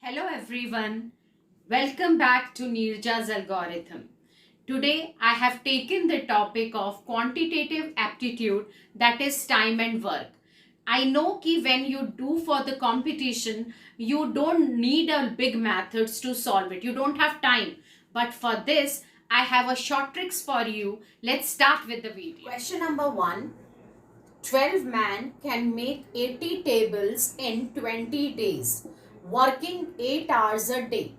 Hello everyone, welcome back to Nirja's algorithm. Today I have taken the topic of quantitative aptitude, that is time and work. I know कि when you do for the competition, you don't need a big methods to solve it. You don't have time. But for this, I have a short tricks for you. Let's start with the video. Question number 1. 12 men can make 80 tables in 20 days, working 8 hours a day.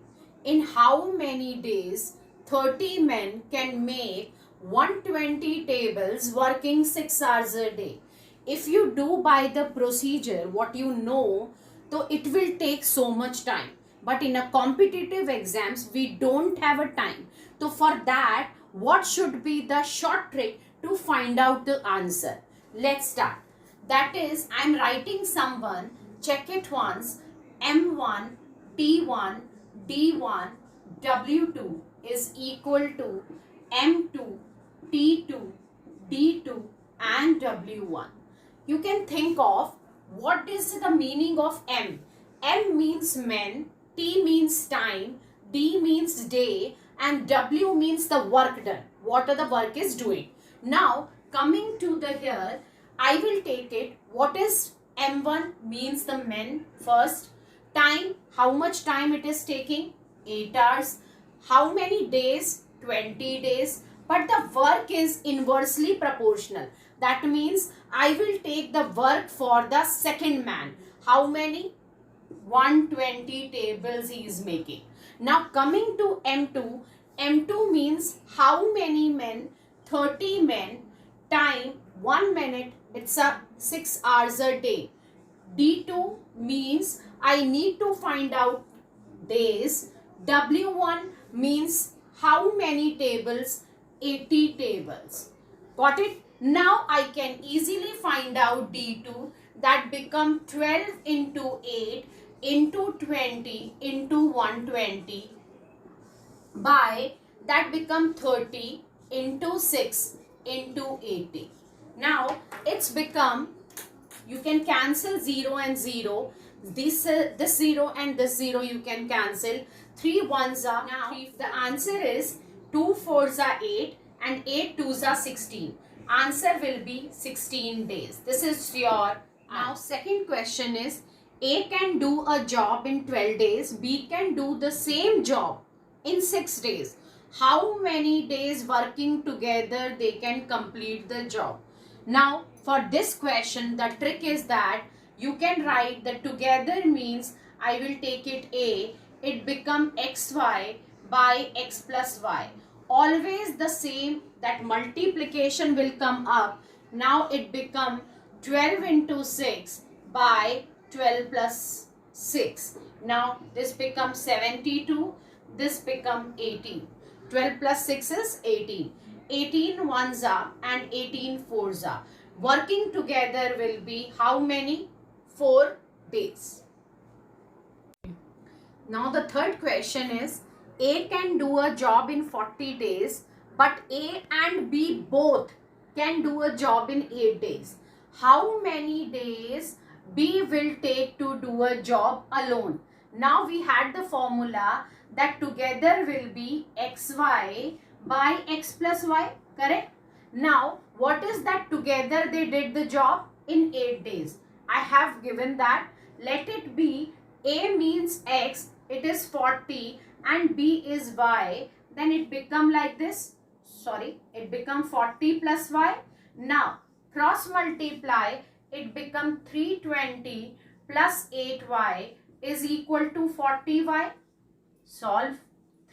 In how many days 30 men can make 120 tables working 6 hours a day? If you do by the procedure what you know, so it will take so much time. But in a competitive exams, we don't have a time. So for that, what should be the short trick to find out the answer? Let's start. That is, I'm writing someone, check it once, M1, T1, D1, W2 is equal to M2, T2, D2 and W1. You can think of what is the meaning of M. M means men, T means time, D means day and W means the work done. What the work is doing. Now coming to the here, I will take it. What is M1 means the men first. Time, how much time it is taking? 8 hours. How many days? 20 days. But the work is inversely proportional. That means I will take the work for the second man. How many? 120 tables he is making. Now coming to M2. M2 means how many men? 30 men. Time 1 minute. It's a 6 hours a day. D2 means I need to find out days. W1 means how many tables? 80 tables. Got it? Now I can easily find out D2, that become 12 into 8 into 20 into 120 by that become 30 into 6 into 80. Now it's become, you can cancel 0 and 0. This 0 and this 0 you can cancel. 3 ones are, now the answer is 2 fours are 8 and 8 twos are 16. Answer will be 16 days. This is your now second question is, A can do a job in 12 days, B can do the same job in 6 days. How many days working together they can complete the job? Now for this question, the trick is that you can write the together means I will take it A, it become xy by x plus y. Always the same, that multiplication will come up. Now it become 12 into 6 by 12 plus 6. Now this becomes 72, this become 18. 12 plus 6 is 18. 18 ones are and 18 fours are. Working together will be how many? 4 days. Now the third question is, A can do a job in 40 days, but A and B both can do a job in 8 days. How many days B will take to do a job alone? Now we had the formula that together will be xy by x plus y, correct? Now what is that together they did the job in 8 days? I have given that. Let it be A means x, it is 40 and B is y, then it become like this. Sorry, it become 40 plus y. Now cross multiply, it become 320 plus 8y is equal to 40y. Solve.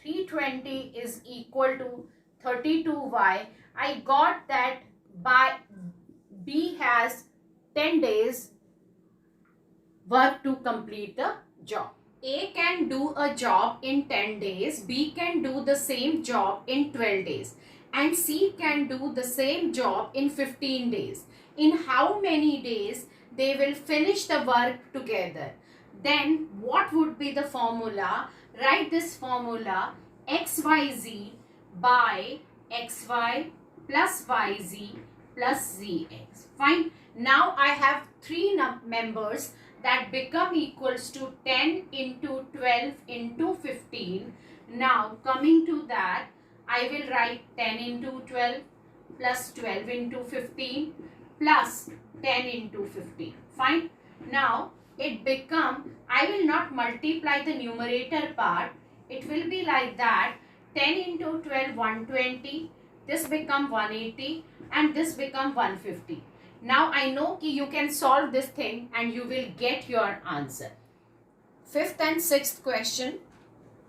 320 is equal to 32y. I got that by B has 10 days work to complete the job. A can do a job in 10 days, B can do the same job in 12 days and C can do the same job in 15 days. In how many days they will finish the work together? Then what would be the formula? Write this formula, xyz by xy plus yz plus zx. Fine. Now I have 3 members that become equals to 10 into 12 into 15. Now coming to that, I will write 10 into 12 plus 12 into 15 plus 10 into 15. Fine. Now it become, I will not multiply the numerator part. It will be like that, 10 into 12 120, this become 180 and this become 150. Now I know कि you can solve this thing and you will get your answer. Fifth and sixth question.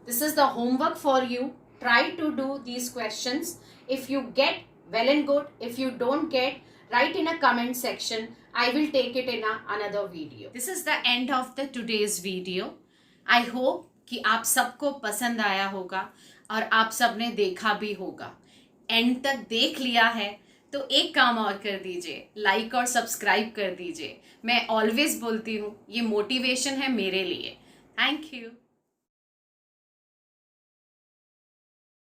This is the homework for you. Try to do these questions. If you get, well and good. If you don't get, write in a comment section. I will take it in another video. This is the end of the today's video. I hope कि आप सबको पसंद आया होगा और आप सबने देखा भी होगा. एंड तक देख लिया है तो एक काम और कर दीजिए, लाइक और सब्सक्राइब कर दीजिए. मैं ऑलवेज बोलती हूँ ये मोटिवेशन है मेरे लिए. Thank you.